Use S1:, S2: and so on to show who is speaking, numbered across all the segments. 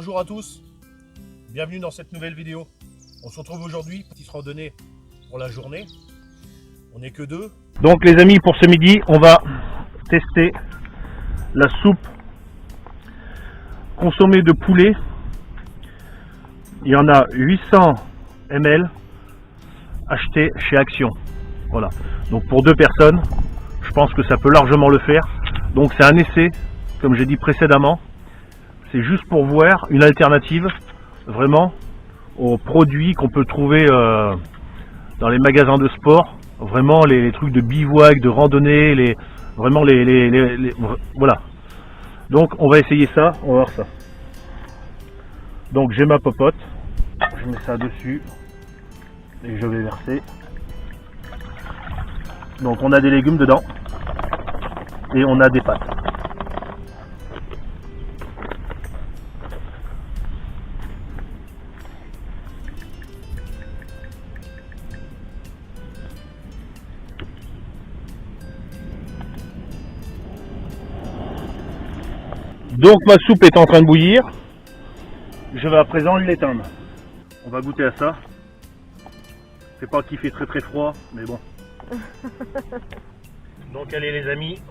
S1: bonjour à tous, bienvenue dans cette nouvelle vidéo. On se retrouve aujourd'hui, petite randonnée pour la journée. On n'est que deux. Donc les amis, pour ce midi, on va tester la soupe consommée de poulet. Il y en a 800 ml achetés chez Action. Voilà. Donc pour deux personnes, je pense que ça peut largement le faire. Donc c'est un essai, comme j'ai dit précédemment. C'est juste pour voir une alternative vraiment aux produits qu'on peut trouver dans les magasins de sport. Vraiment les trucs de bivouac, de randonnée, vraiment voilà. Donc on va essayer ça, on va voir ça. Donc j'ai ma popote, je mets ça dessus et je vais verser. Donc on a des légumes dedans et on a des pâtes. Donc ma soupe est en train de bouillir. Je vais à présent l'éteindre. On va goûter à ça. C'est pas qu'il fait très très froid, mais bon. Donc allez les amis.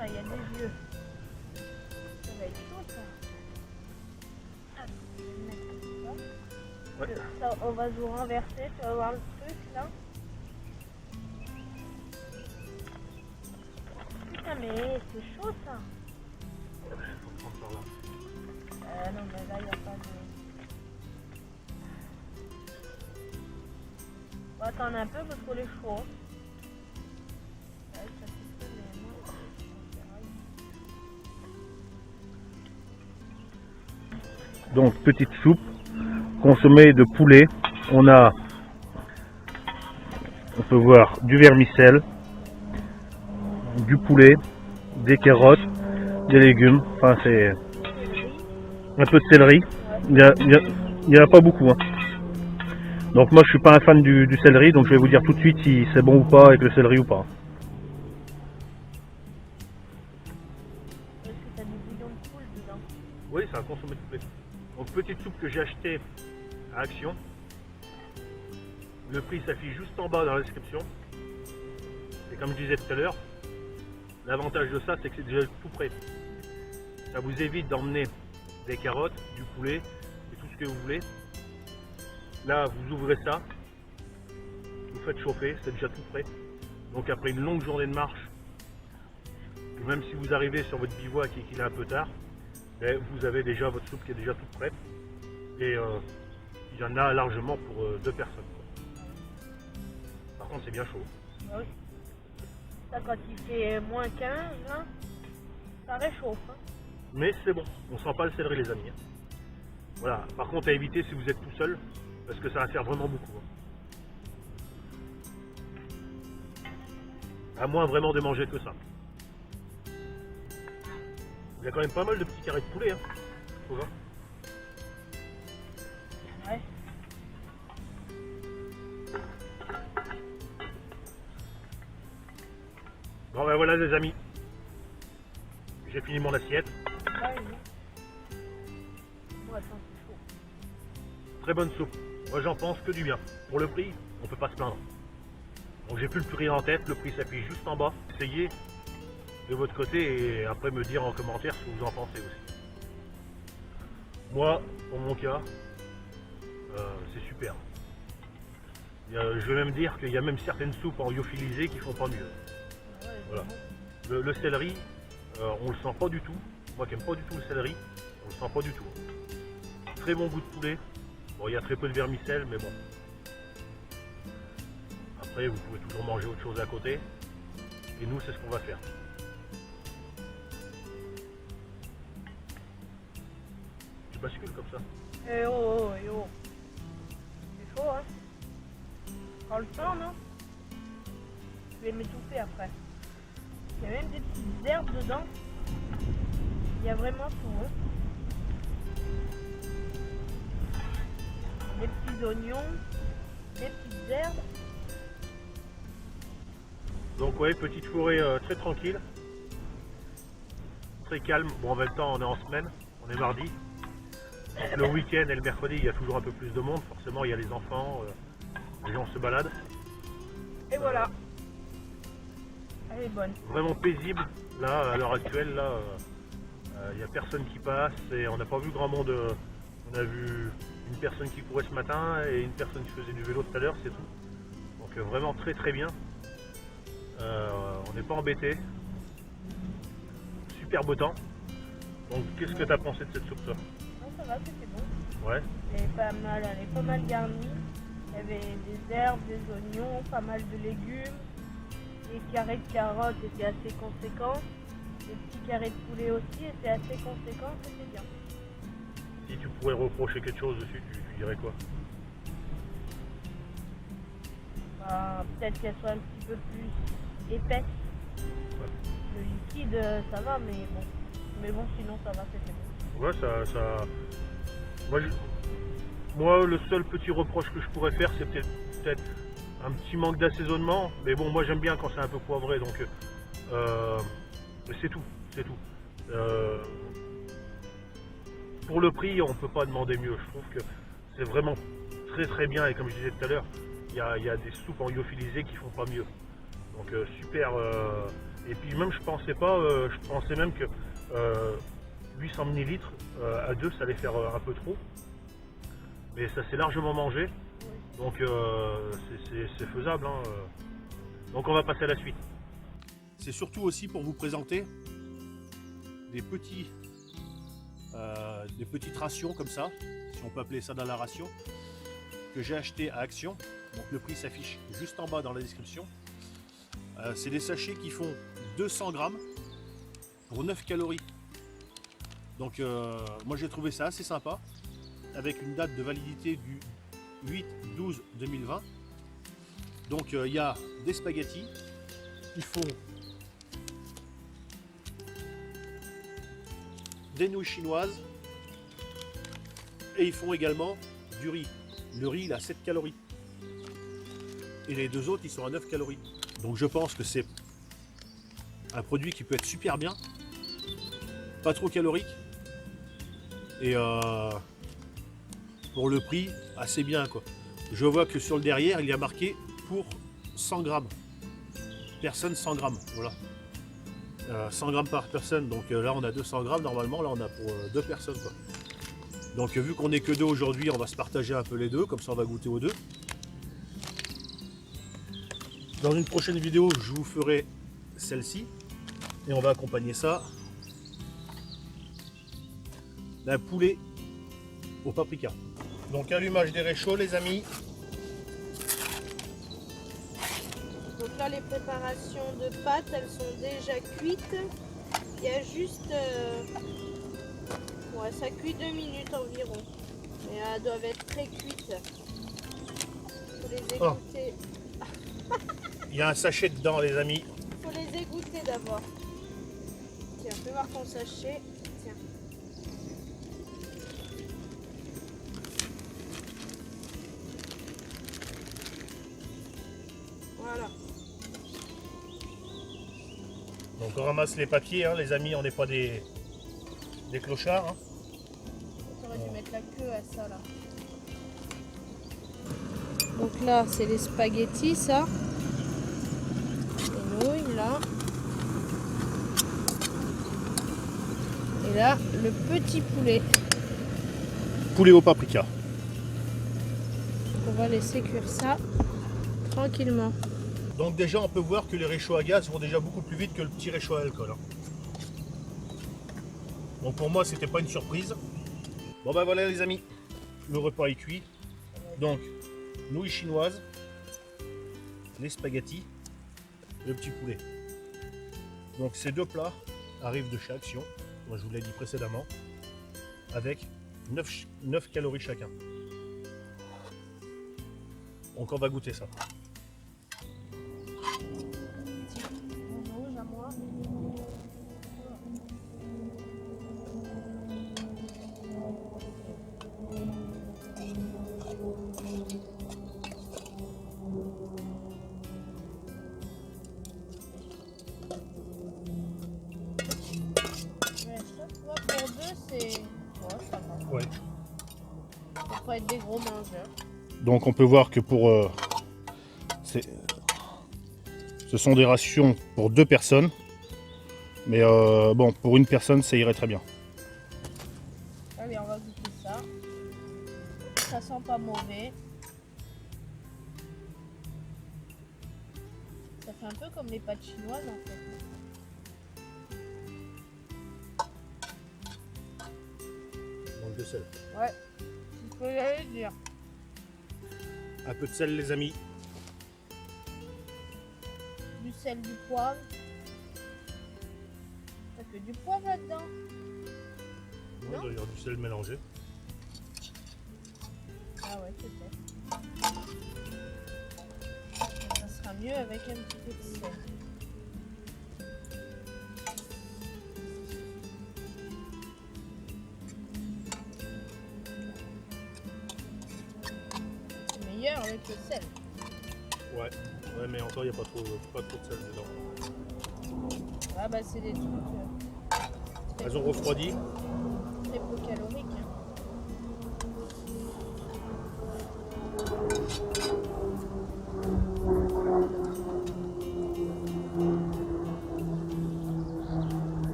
S2: Il y a des yeux. Ça va être chaud ça. Ah, je vais mettre ça.
S1: Ouais.
S2: Ça, on va vous renverser, tu vas voir le truc là. Putain mais c'est chaud ça. Non mais là il n'y a pas de... On va attendre un peu parce qu'on est chaud.
S1: Donc petite soupe consommée de poulet. On peut voir du vermicelle, du poulet, des carottes, des légumes. Enfin c'est un peu de céleri. Il n'y en a pas beaucoup. Hein. Donc moi je suis pas un fan du céleri, donc je vais vous dire tout de suite si c'est bon ou pas avec le céleri ou pas.
S2: Est-ce que t'as du bouillon de poule dedans?
S1: Oui, c'est un consommé de poulet. Donc petite soupe que j'ai acheté à Action. Le prix s'affiche juste en bas dans la description. Et comme je disais tout à l'heure, l'avantage de ça c'est que c'est déjà tout prêt. Ça vous évite d'emmener des carottes, du poulet et tout ce que vous voulez. Là vous ouvrez ça, vous faites chauffer, c'est déjà tout prêt. Donc après une longue journée de marche, ou même si vous arrivez sur votre bivouac et qu'il est un peu tard, ben, vous avez déjà votre soupe qui est déjà toute prête. Et il y en a largement pour deux personnes. Par contre c'est bien chaud.
S2: Oui. Ça quand il fait moins 15 là, ça réchauffe. Hein.
S1: Mais c'est bon, on sent pas le céleri les amis. Voilà, par contre à éviter si vous êtes tout seul, parce que ça va faire vraiment beaucoup. À moins vraiment de manger que ça. Il y a quand même pas mal de petits carrés de poulet, hein. Faut voir.
S2: Ouais.
S1: Bon ben voilà les amis. J'ai fini mon assiette.
S2: Ouais, oui. Bon, attends, c'est chaud.
S1: Très bonne soupe. Moi j'en pense que du bien. Pour le prix, on peut pas se plaindre. Donc j'ai plus le prix en tête, le prix s'affiche juste en bas. Essayez de votre côté et après me dire en commentaire ce que vous en pensez aussi. Moi, pour mon cas, c'est super. Je vais même dire qu'il y a même certaines soupes en lyophilisé qui font pas mieux.
S2: Ouais,
S1: Voilà. Le céleri, on le sent pas du tout. Moi qui n'aime pas du tout le céleri, on le sent pas du tout. Très bon goût de poulet. Bon, il y a très peu de vermicelle, mais bon. Après, vous pouvez toujours manger autre chose à côté. Et nous, c'est ce qu'on va faire. Tu bascules comme ça.
S2: Eh oh, eh oh. C'est chaud, hein. Prends le temps, non? Je vais m'étouffer après. Il y a même des petites herbes dedans. y a vraiment tout. Hein. Des petits oignons, des petites herbes.
S1: Donc ouais, petite fourrée très tranquille, très calme. Bon, en même temps, on est en semaine, on est mardi. Donc le week-end et le mercredi, il y a toujours un peu plus de monde. Forcément, il y a les enfants, les gens se baladent.
S2: Et voilà. Elle est bonne.
S1: Vraiment paisible. Là, à l'heure actuelle, là, il n'y a personne qui passe et on n'a pas vu grand monde. On a vu une personne qui courait ce matin et une personne qui faisait du vélo tout à l'heure, c'est tout. Donc vraiment très très bien. On n'est pas embêté. Super beau temps. Donc qu'est-ce que tu as pensé de cette soupe, toi?
S2: Non, ça va, c'était bon.
S1: Ouais.
S2: Elle est pas mal garnie. Il y avait des herbes, des oignons, pas mal de légumes. Les carrés de carottes étaient assez conséquents. Les petits carrés de poulet aussi étaient assez conséquents, c'était bien.
S1: Si tu pourrais reprocher quelque chose dessus, tu dirais quoi?
S2: Bah, peut-être qu'elle soit un petit peu plus épaisse.
S1: Ouais.
S2: Le liquide, ça va, mais bon. Mais bon, sinon ça va, c'était bon.
S1: Ouais, ça... Moi, le seul petit reproche que je pourrais faire, c'est peut-être un petit manque d'assaisonnement. Mais bon, moi j'aime bien quand c'est un peu poivré, donc c'est tout, c'est tout. Pour le prix, on ne peut pas demander mieux. Je trouve que c'est vraiment très très bien. Et comme je disais tout à l'heure, il y a des soupes en lyophilisé qui font pas mieux. Donc super. Et puis même je pensais même que 800 ml à deux, ça allait faire un peu trop. Mais ça s'est largement mangé. Donc c'est faisable. Hein. Donc on va passer à la suite. C'est surtout aussi pour vous présenter des petites rations comme ça, si on peut appeler ça dans la ration, que j'ai acheté à Action. Donc le prix s'affiche juste en bas dans la description. C'est des sachets qui font 200 grammes pour 9 calories. Donc moi j'ai trouvé ça assez sympa, avec une date de validité du 8-12-2020. Donc il y a des spaghettis, ils font des nouilles chinoises et ils font également du riz. Le riz il a 7 calories et les deux autres ils sont à 9 calories. Donc je pense que c'est un produit qui peut être super bien, pas trop calorique et pour le prix assez bien quoi. Je vois que sur le derrière il y a marqué pour 100 grammes. Personne 100 grammes, voilà. 100 grammes par personne, donc là on a 200 grammes normalement, là on a pour deux personnes quoi. Donc vu qu'on n'est que deux aujourd'hui, on va se partager un peu les deux, comme ça on va goûter aux deux. Dans une prochaine vidéo, je vous ferai celle-ci et on va accompagner ça d'un poulet au paprika. Donc allumage des réchauds les amis.
S2: Donc là les préparations de pâtes elles sont déjà cuites. Il y a juste ouais, ça cuit 2 minutes environ. Mais elles doivent être très cuites. Il faut les égoutter.
S1: Oh. Il y a un sachet dedans les amis.
S2: Il faut les égoutter d'abord. Tiens, fais voir ton sachet. Tiens. Voilà.
S1: Donc on ramasse les papiers hein, les amis, on n'est pas des clochards. Hein.
S2: J'aurais dû mettre la queue à ça là. Donc là c'est les spaghettis ça. Les nouilles là. Et là le petit poulet.
S1: Poulet au paprika.
S2: On va laisser cuire ça tranquillement.
S1: Donc déjà on peut voir que les réchauds à gaz vont déjà beaucoup plus vite que le petit réchaud à alcool. Hein. Donc pour moi c'était pas une surprise. Bon ben voilà les amis, le repas est cuit. Donc nouilles chinoises, les spaghettis, le petit poulet. Donc ces deux plats arrivent de chez Action, moi je vous l'ai dit précédemment, avec 9 calories chacun. Donc on va goûter ça.
S2: faut être des gros mangeurs.
S3: Donc on peut voir que pour ce sont des rations pour 2 personnes. Mais bon, pour une personne, ça irait très bien.
S2: Allez, on va goûter ça. Ça sent pas mauvais. Ça fait un peu comme les pâtes chinoises en fait.
S3: Manque de sel.
S2: Ouais, c'est ce que j'allais dire.
S3: Un peu de sel, les amis.
S2: Du sel, du poivre. T'as que du poivre là-dedans.
S3: Il doit y avoir du sel mélangé.
S2: Ah ouais, peut-être. Ça sera mieux avec un petit peu de sel. C'est meilleur avec le sel.
S3: Ouais, mais encore, il n'y a pas trop de sel dedans.
S2: Ah bah c'est des trucs
S3: Elles ont refroidi.
S2: très peu caloriques. Hein.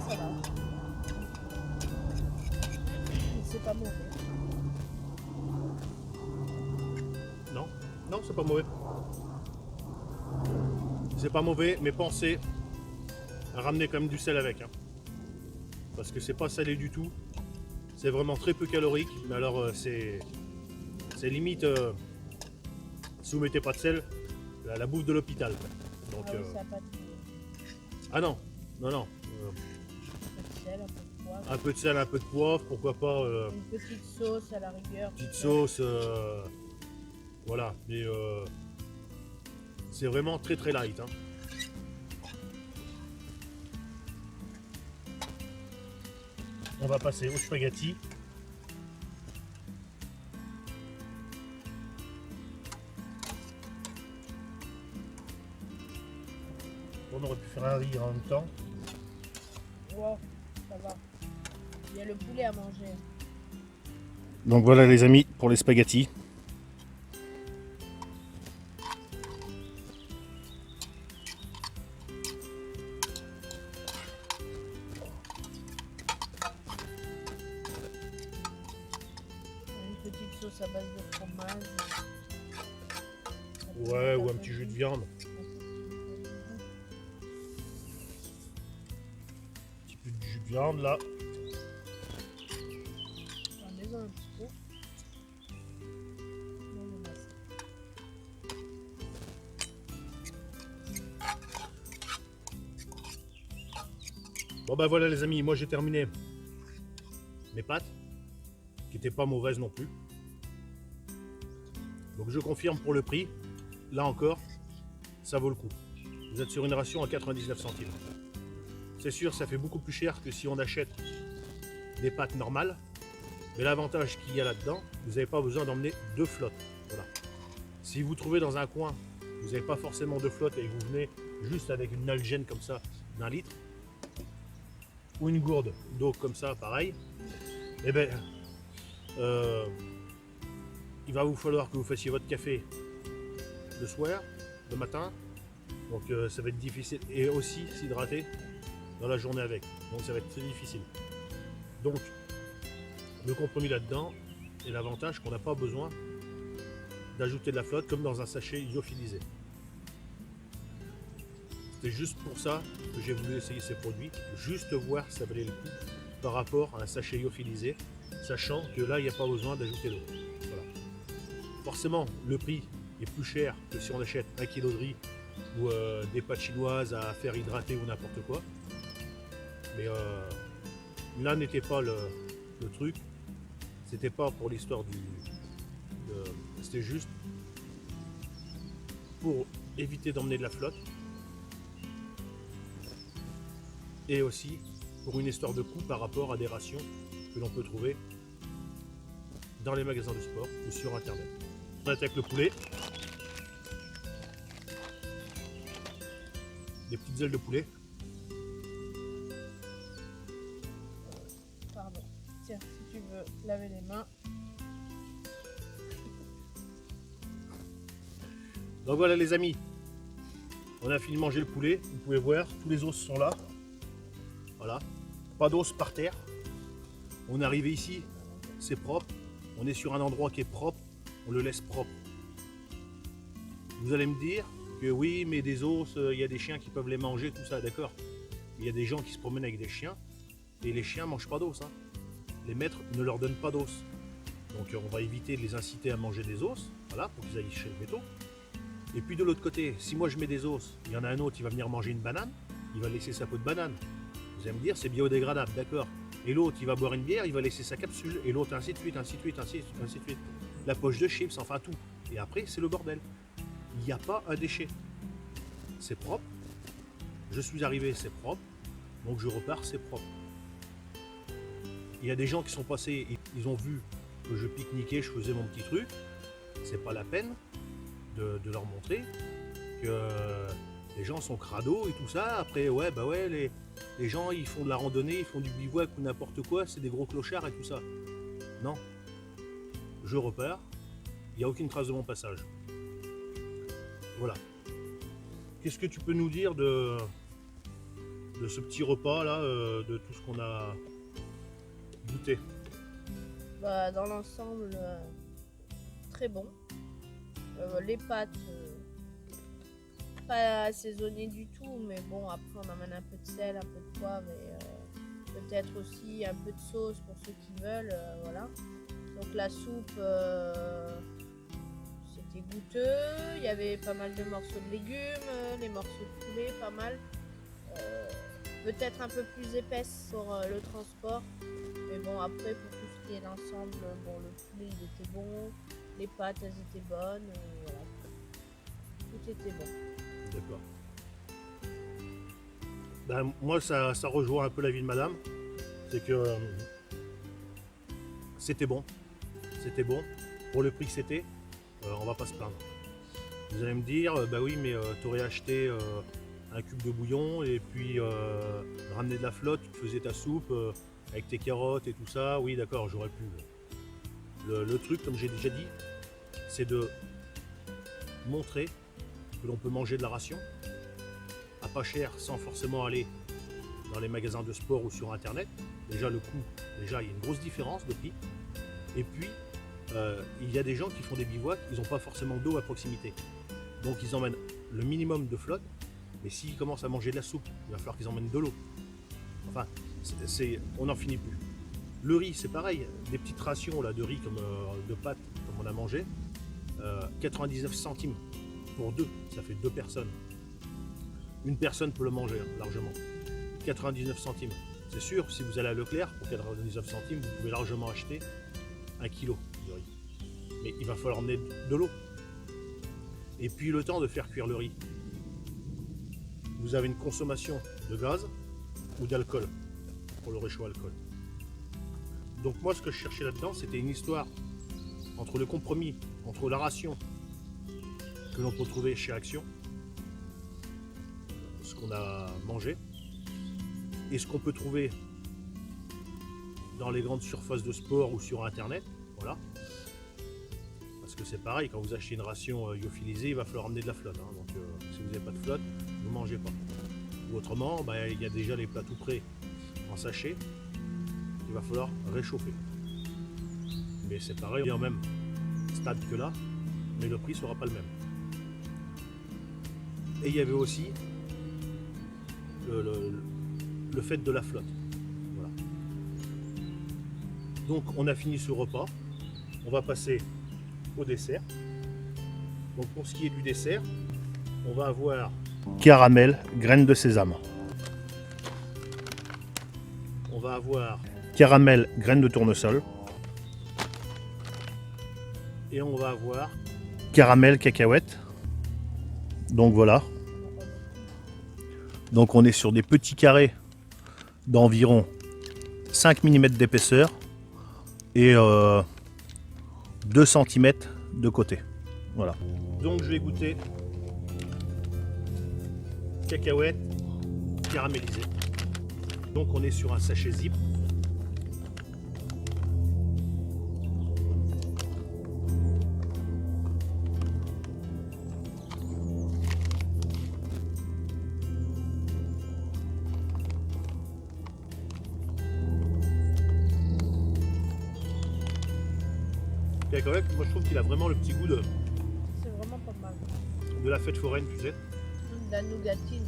S2: Ça va. C'est pas mauvais.
S3: Non, non, c'est pas mauvais. C'est pas mauvais, mais pensez à ramener quand même du sel avec. Hein. Parce que c'est pas salé du tout. C'est vraiment très peu calorique. Mais alors, c'est limite, si vous mettez pas de sel, la bouffe de l'hôpital. Donc,
S2: Ah oui, ça a pas de
S3: ah non, non, non.
S2: sel, un peu de poivre.
S3: Un peu de sel, un peu de poivre, pourquoi pas
S2: Une petite sauce à la rigueur.
S3: petite sauce. Voilà, mais c'est vraiment très très light. Hein. On va passer aux spaghettis. On aurait pu faire un riz en même temps.
S2: Wow, ça va. Il y a le poulet à manger.
S3: Donc voilà les amis pour les spaghettis.
S2: Une petite sauce à base de fromage.
S3: Ouais, ou un petit jus de viande. Un petit peu de jus de viande là.
S2: J'en ai un petit peu. Non, non, non.
S3: Bon bah voilà les amis, moi j'ai terminé mes pâtes, qui n'étaient pas mauvaises non plus. Donc je confirme pour le prix, là encore, ça vaut le coup. Vous êtes sur une ration à 99 centimes. C'est sûr, ça fait beaucoup plus cher que si on achète des pâtes normales. Mais l'avantage qu'il y a là-dedans, vous n'avez pas besoin d'emmener 2 flottes. Voilà. Si vous trouvez dans un coin, vous n'avez pas forcément 2 flottes et vous venez juste avec une algène comme ça d'1 litre, ou une gourde d'eau comme ça, pareil, eh ben, il va vous falloir que vous fassiez votre café le soir, le matin, donc ça va être difficile, et aussi s'hydrater dans la journée avec, donc ça va être très difficile. Donc, le compromis là-dedans, et l'avantage qu'on n'a pas besoin d'ajouter de la flotte comme dans un sachet lyophilisé. C'est juste pour ça que j'ai voulu essayer ces produits, juste voir si ça valait le coup par rapport à un sachet lyophilisé, sachant que là, il n'y a pas besoin d'ajouter d'eau. Voilà. Forcément, le prix est plus cher que si on achète 1 kg de riz ou des pâtes chinoises à faire hydrater ou n'importe quoi. Mais là n'était pas le truc, c'était pas pour l'histoire c'était juste pour éviter d'emmener de la flotte. Et aussi pour une histoire de coût par rapport à des rations que l'on peut trouver dans les magasins de sport ou sur internet. On attaque le poulet. Des petites ailes de poulet.
S2: Pardon. Tiens, si tu veux. se laver les mains.
S3: Donc voilà les amis, on a fini de manger le poulet, vous pouvez voir, tous les os sont là. Voilà, pas d'os par terre. On est arrivé ici, c'est propre, on est sur un endroit qui est propre, on le laisse propre. Vous allez me dire que oui, mais des os, il y a des chiens qui peuvent les manger, tout ça, d'accord. Il y a des gens qui se promènent avec des chiens, et les chiens ne mangent pas d'os. Hein. Les maîtres ne leur donnent pas d'os. Donc on va éviter de les inciter à manger des os, voilà, pour qu'ils aillent chez le véto. Et puis de l'autre côté, si moi je mets des os, il y en a un autre qui va venir manger une banane, il va laisser sa peau de banane. Vous allez me dire, c'est biodégradable, d'accord. Et l'autre, il va boire une bière, il va laisser sa capsule, et l'autre, ainsi de suite, ainsi de suite, ainsi de suite. La poche de chips, enfin tout. Et après, c'est le bordel. Il n'y a pas un déchet. C'est propre. Je suis arrivé, c'est propre. Donc je repars, c'est propre. Il y a des gens qui sont passés, ils ont vu que je pique-niquais, je faisais mon petit truc. C'est pas la peine de leur montrer que les gens sont crados et tout ça. Après, ouais, bah ouais, les gens, ils font de la randonnée, ils font du bivouac ou n'importe quoi, c'est des gros clochards et tout ça. Non. Je repars, il n'y a aucune trace de mon passage. Voilà. Qu'est-ce que tu peux nous dire de ce petit repas là, de tout ce qu'on a goûté?
S2: Bah, dans l'ensemble, très bon. Les pâtes, pas assaisonnées du tout, mais bon, après on amène un peu de sel, un peu de poivre et peut-être aussi un peu de sauce pour ceux qui veulent, voilà. Donc la soupe, c'était goûteux, il y avait pas mal de morceaux de légumes, les morceaux de poulet, pas mal. Peut-être un peu plus épaisse sur le transport, mais bon, après pour tout ce qui est l'ensemble, bon, le poulet il était bon, les pâtes elles étaient bonnes, voilà. Tout était bon.
S3: D'accord. Ben, moi ça rejoint un peu l'avis de madame, c'est que c'était bon. C'était bon. Pour le prix que c'était, on va pas se plaindre. Vous allez me dire, bah oui, mais tu aurais acheté un cube de bouillon et puis ramener de la flotte, tu te faisais ta soupe avec tes carottes et tout ça. Oui, d'accord, j'aurais pu. Le truc, comme j'ai déjà dit, c'est de montrer que l'on peut manger de la ration à pas cher sans forcément aller dans les magasins de sport ou sur internet. Déjà le coût, déjà il y a une grosse différence de prix. Et puis il y a des gens qui font des bivouacs, ils n'ont pas forcément d'eau à proximité. Donc ils emmènent le minimum de flotte, mais s'ils commencent à manger de la soupe, il va falloir qu'ils emmènent de l'eau. Enfin, on n'en finit plus. Le riz, c'est pareil, des petites rations là, de riz comme de pâtes, comme on a mangé, 99 centimes pour deux, ça fait deux personnes. Une personne peut le manger largement. 99 centimes. C'est sûr, si vous allez à Leclerc, pour 99 centimes, vous pouvez largement acheter 1 kilo de riz. Mais il va falloir emmener de l'eau. Et puis le temps de faire cuire le riz. Vous avez une consommation de gaz ou d'alcool pour le réchaud alcool. Donc moi, ce que je cherchais là-dedans, c'était une histoire entre le compromis, entre la ration que l'on peut trouver chez Action, ce qu'on a mangé, et ce qu'on peut trouver dans les grandes surfaces de sport ou sur internet, voilà. Parce que c'est pareil, quand vous achetez une ration lyophilisée, il va falloir emmener de la flotte, hein. Donc si vous n'avez pas de flotte, vous ne mangez pas. Ou autrement, bah, il y a déjà les plats tout prêts en sachet, il va falloir réchauffer. Mais c'est pareil, au même stade que là, mais le prix ne sera pas le même. Et il y avait aussi le fait de la flotte. Voilà. Donc on a fini ce repas, on va passer au dessert. Donc pour ce qui est du dessert, on va avoir caramel, graines de sésame. On va avoir caramel, graines de tournesol. Et on va avoir caramel, cacahuètes. Donc voilà. Donc on est sur des petits carrés d'environ 5 mm d'épaisseur et 2 cm de côté. Voilà. Donc je vais goûter cacahuètes caramélisées. Donc on est sur un sachet zip. cacahuètes, moi je trouve qu'il a vraiment le petit goût de
S2: C'est vraiment pas mal.
S3: la fête foraine, tu sais.
S2: De la nougatine.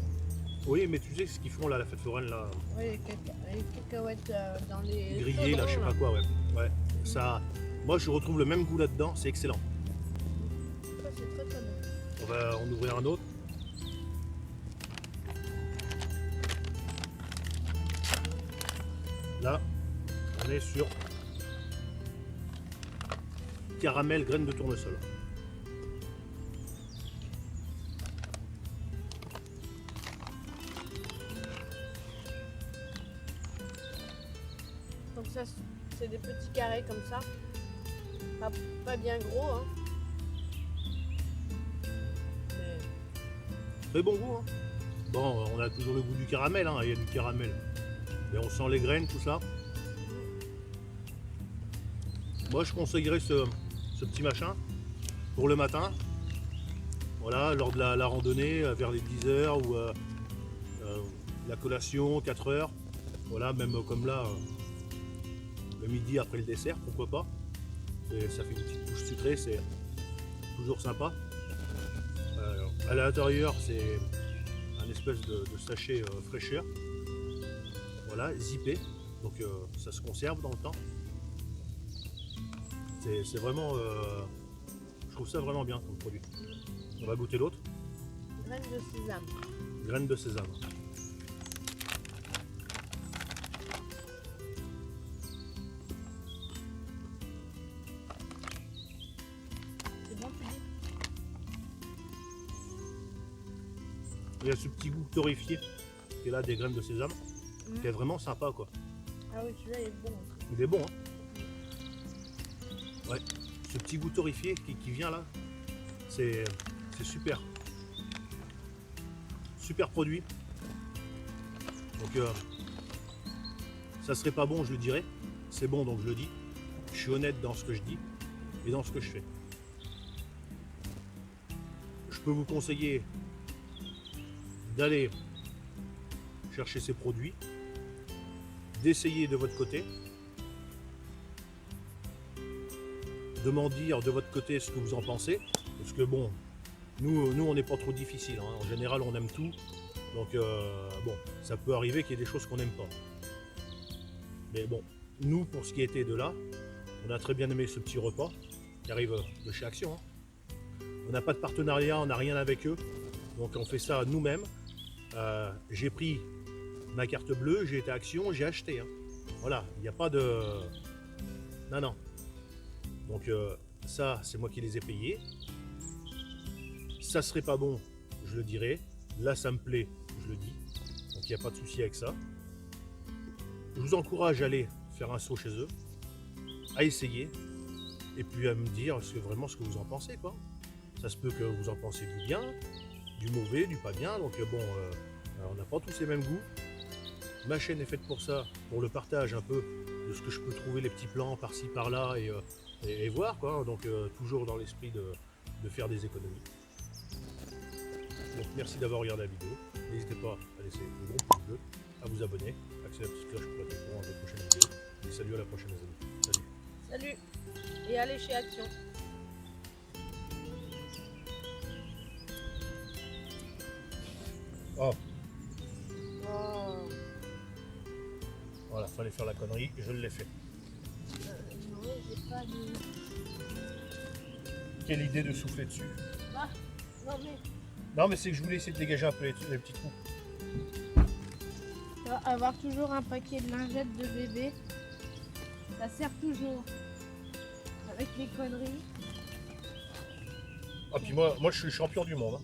S3: Oui, mais tu sais ce qu'ils font là, la fête foraine, là,
S2: Oui, les cacahuètes dans les.
S3: grillées, là, je sais pas quoi, ouais. Ouais, ça, moi je retrouve le même goût là-dedans, c'est excellent.
S2: Ça, c'est très très bon.
S3: On va en ouvrir un autre. Là, on est sur caramel graines de tournesol.
S2: Donc ça, c'est des petits carrés comme ça. Pas bien gros, hein. Mais
S3: Très bon goût, hein. Bon, on a toujours le goût du caramel, hein. Il y a du caramel. Mais on sent les graines, tout ça. Moi, je conseillerais ce petit machin pour le matin. Voilà, lors de la randonnée, vers les 10h ou la collation, 4h. Voilà, même comme là, le midi après le dessert, pourquoi pas. Ça fait une petite touche sucrée, c'est toujours sympa. À l'intérieur, c'est un espèce de sachet fraîcheur. Voilà, zippé, donc ça se conserve dans le temps. C'est vraiment, je trouve ça vraiment bien comme produit. On va goûter l'autre.
S2: graines de sésame.
S3: Graines de sésame.
S2: C'est bon, tu dis?
S3: Il y a ce petit goût torréfié qui est là des graines de sésame, qui est vraiment sympa quoi.
S2: Ah oui, celui-là il est bon.
S3: Il est bon, hein. Ouais, ce petit goût torréfié qui vient là, c'est super. Super produit. Donc ça serait pas bon, je le dirais. C'est bon, donc je le dis. Je suis honnête dans ce que je dis et dans ce que je fais. Je peux vous conseiller d'aller chercher ces produits, d'essayer de votre côté, de m'en dire de votre côté ce que vous en pensez, parce que bon, nous on n'est pas trop difficile, hein. En général on aime tout, donc bon, ça peut arriver qu'il y ait des choses qu'on n'aime pas. Mais bon, nous pour ce qui était de là, on a très bien aimé ce petit repas qui arrive de chez Action, hein. On n'a pas de partenariat, on n'a rien avec eux, donc on fait ça nous-mêmes. J'ai pris ma carte bleue, j'ai été à Action, j'ai acheté, hein. Voilà, il n'y a pas de... Non. Donc ça, c'est moi qui les ai payés. Ça serait pas bon, je le dirais. Là, ça me plaît, je le dis. Donc il n'y a pas de souci avec ça. Je vous encourage à aller faire un saut chez eux, à essayer, et puis à me dire vraiment ce que vous en pensez, quoi. Ça se peut que vous en pensez du bien, du mauvais, du pas bien. Donc bon, on n'a pas tous les mêmes goûts. Ma chaîne est faite pour ça, pour le partage un peu de ce que je peux trouver, les petits plans par-ci par-là et voir quoi. Donc toujours dans l'esprit de faire des économies. Donc merci d'avoir regardé la vidéo. N'hésitez pas à laisser un gros pouce bleu, à vous abonner, à activer la petite cloche pour être au courant des prochaines vidéos. Et salut à la prochaine les amis. Salut.
S2: Salut. Et allez chez Action.
S3: Oh,
S2: Oh.
S3: voilà, fallait faire la connerie, je l'ai fait.
S2: Non, j'ai pas de...
S3: Quelle idée de souffler dessus.
S2: Ah, non mais...
S3: Non mais c'est que je voulais essayer de dégager un peu les petits trous.
S2: Avoir toujours un paquet de lingettes de bébé, ça sert toujours. Avec les conneries.
S3: Ah puis moi je suis champion du monde, hein.